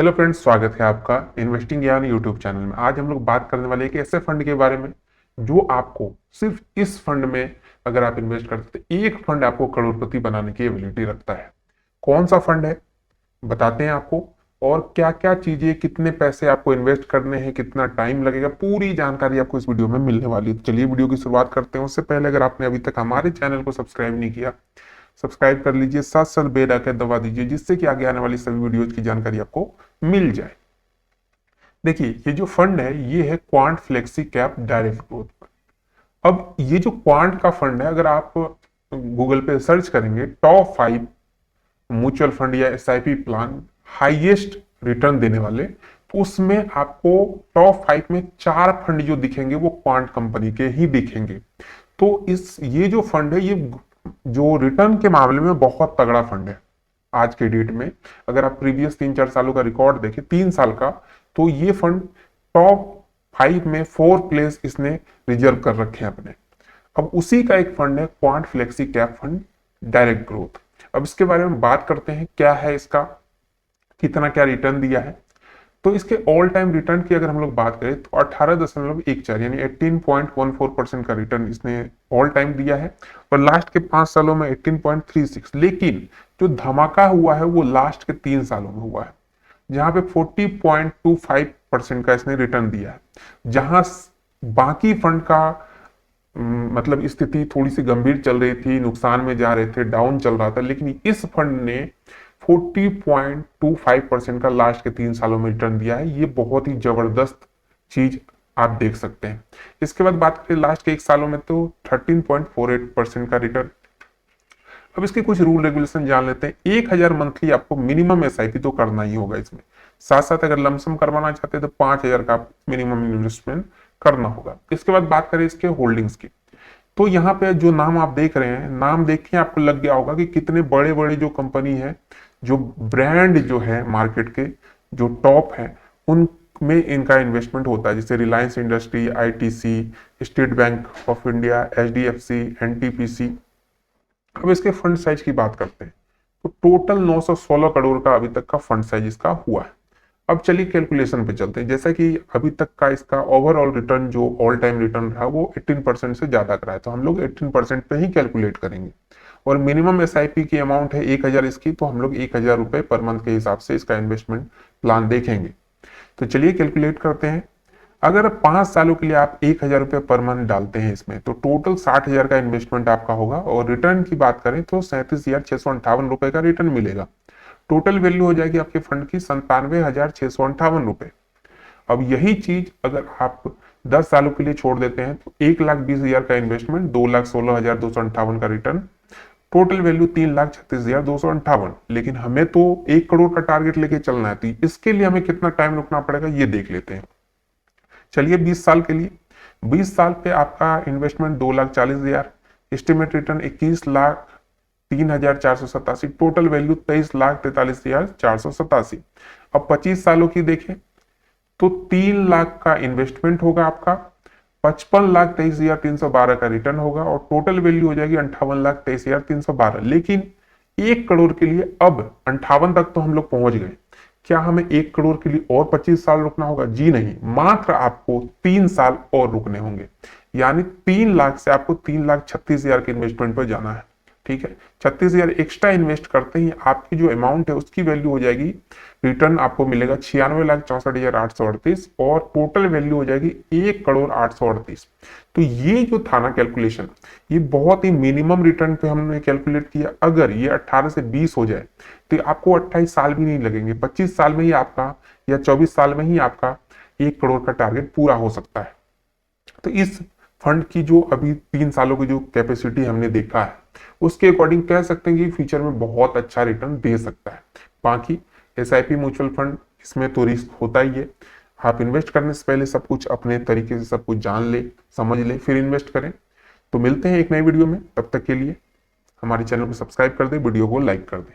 Hello friends, स्वागत है आपका इन्वेस्टिंग ज्ञान यूट्यूब चैनल में। आज हम लोग बात करने वाले एक ऐसे फंड के बारे में जो आपको सिर्फ इस फंड में अगर आप इन्वेस्ट करते हैं तो एक फंड आपको करोड़पति बनाने की एबिलिटी रखता है। कौन सा फंड है बताते हैं आपको, और क्या क्या चीजें, कितने पैसे आपको इन्वेस्ट करने हैं, कितना टाइम लगेगा, पूरी जानकारी आपको इस वीडियो में मिलने वाली है। तो चलिए वीडियो की शुरुआत करते हैं। उससे पहले अगर आपने अभी तक हमारे चैनल को सब्सक्राइब नहीं किया, सब्सक्राइब कर लीजिए, साथ साथ बेल आइकन दबा दीजिए, जिससे कि आगे आने वाली सभी वीडियोज की जानकारी आपको मिल जाए। देखिए, ये जो फंड है ये है quant flexi cap direct growth fund. अब ये जो क्वांट का फंड है, अगर आप गूगल पे सर्च करेंगे टॉप 5 म्यूचुअल फंड या एसआईपी प्लान हाईएस्ट रिटर्न देने वाले, तो उसमें आपको टॉप 5 में 4 फंड जो दिखेंगे वो क्वांट कंपनी के ही दिखेंगे। तो ये जो फंड है, ये जो रिटर्न के मामले में बहुत तगड़ा फंड है आज के डेट में। अगर आप प्रीवियस 3-4 सालों का रिकॉर्ड देखें, 3 साल का, तो ये फंड टॉप 5 में 4 प्लेस इसने रिजर्व कर रखे हैं अपने। अब उसी का एक फंड है quant flexi cap fund direct growth. अब इसके बारे में बात करते हैं, क्या है इसका, कितना क्या रिटर्न दिया है। तो इसके ऑल टाइम रिटर्न की अगर हम लोग बात करें तो 18.14 यानी 18.14% का रिटर्न इसने ऑल टाइम दिया है, और लास्ट के 5 सालों में 18.36। लेकिन जो धमाका हुआ है वो लास्ट के 3 सालों में हुआ है, जहां पे 40.25% का इसने रिटर्न दिया है। जहां बाकी फंड का मतलब स्थिति थोड़ी सी गंभीर चल रही थी, नुकसान में जा रहे थे, डाउन चल रहा था, लेकिन इस फंड ने 40.25% का लास्ट के 3 सालों में रिटर्न दिया है। ये बहुत ही जबरदस्त चीज आप देख सकते हैं। इसके बाद बात करें लास्ट के 1 सालों में, तो 13.48% का रिटर्न। अब इसके कुछ रूल रेगुलेशन जान लेते हैं। 1000 मंथली आपको मिनिमम एसआईपी तो करना ही होगा इसमें। साथ साथ अगर लमसम करवाना चाहते हैं तो 5000 का मिनिमम इन्वेस्टमेंट करना होगा। इसके बाद बात करें इसके होल्डिंग्स की, तो यहाँ पे जो नाम आप देख रहे हैं, नाम देख के आपको लग गया होगा कि कितने बड़े बड़े जो कंपनी है, जो ब्रांड जो है मार्केट के जो टॉप है, उनमें इनका इन्वेस्टमेंट होता है। जैसे Reliance industry, ITC, state bank of India, HDFC, NTPC. अब इसके फंड साइज की बात करते हैं, तो टोटल 916 करोड़ का अभी तक का फंड साइज इसका हुआ है। अब चलिए कैलकुलेशन पे चलते हैं। जैसा कि अभी तक का इसका ओवरऑल रिटर्न जो ऑल टाइम रिटर्न रहा वो 18% से ज्यादा का है, तो हम लोग 18% पे ही कैलकुलेट करेंगे। और मिनिमम एसआईपी की अमाउंट है 1000 इसकी, तो हम लोग 1000 रुपए पर मंथ के हिसाब से इसका इन्वेस्टमेंट प्लान देखेंगे। तो चलिए कैलकुलेट करते हैं। अगर 5 सालों के लिए आप 1000 रुपये पर मंथ डालते हैं इसमें, तो टोटल 60,000 का इन्वेस्टमेंट आपका होगा, और रिटर्न की बात करें तो 37,658 रुपए का रिटर्न मिलेगा। टोटल वैल्यू हो जाएगी आपके फंड की 97,658 रुपए। अब यही चीज अगर आप 10 सालों के लिए छोड़ देते हैं तो 1,20,000 का इन्वेस्टमेंट, 2,16,258 का रिटर्न, टोटल वैल्यू 3,36,258। लेकिन हमें तो 1 करोड़ का टारगेट लेके चलना है, तो इसके लिए हमें कितना टाइम रुकना पड़ेगा ये देख लेते हैं। चलिए 20 साल के लिए, 20 साल पे आपका investment 2,40,000, estimate return 21,03,487, total value 23,43,487। अब 25 सालों की देखें तो 3 लाख का इन्वेस्टमेंट होगा आपका, 55,23,312 का रिटर्न होगा, और टोटल वैल्यू हो जाएगी 58,23,312। लेकिन 1 करोड़ के लिए अब 58 तक तो हम लोग पहुंच गए, क्या हमें 1 करोड़ के लिए और 25 साल रुकना होगा? जी नहीं, मात्र आपको 3 साल और रुकने होंगे। यानी 3 लाख से आपको 3,36,000 के इन्वेस्टमेंट पर जाना है। ठीक है, 36,000 एक्स्ट्रा इन्वेस्ट करते ही आपकी जो अमाउंट है उसकी वैल्यू हो जाएगी, रिटर्न आपको मिलेगा 96,64,838, और टोटल वैल्यू हो जाएगी 1,08,38। तो ये जो था ना कैलकुलेशन, ये बहुत ही मिनिमम रिटर्न पे हमने कैलकुलेट किया। अगर ये 18 से 20 हो जाए तो आपको 28 साल भी नहीं लगेंगे, 25 साल में ही आपका या 24 साल में ही आपका 1 करोड़ का टारगेट पूरा हो सकता है। तो इस फंड की जो अभी 3 सालों की जो कैपेसिटी हमने देखा है, उसके अकॉर्डिंग कह सकते हैं कि फ्यूचर में बहुत अच्छा रिटर्न दे सकता है। बाकी एसआईपी म्यूचुअल फंड, इसमें तो रिस्क होता ही है। आप इन्वेस्ट करने से पहले सब कुछ अपने तरीके से सब कुछ जान ले, समझ ले, फिर इन्वेस्ट करें। तो मिलते हैं एक नई वीडियो में, तब तक के लिए हमारे चैनल को सब्सक्राइब कर दे, वीडियो को लाइक कर दे।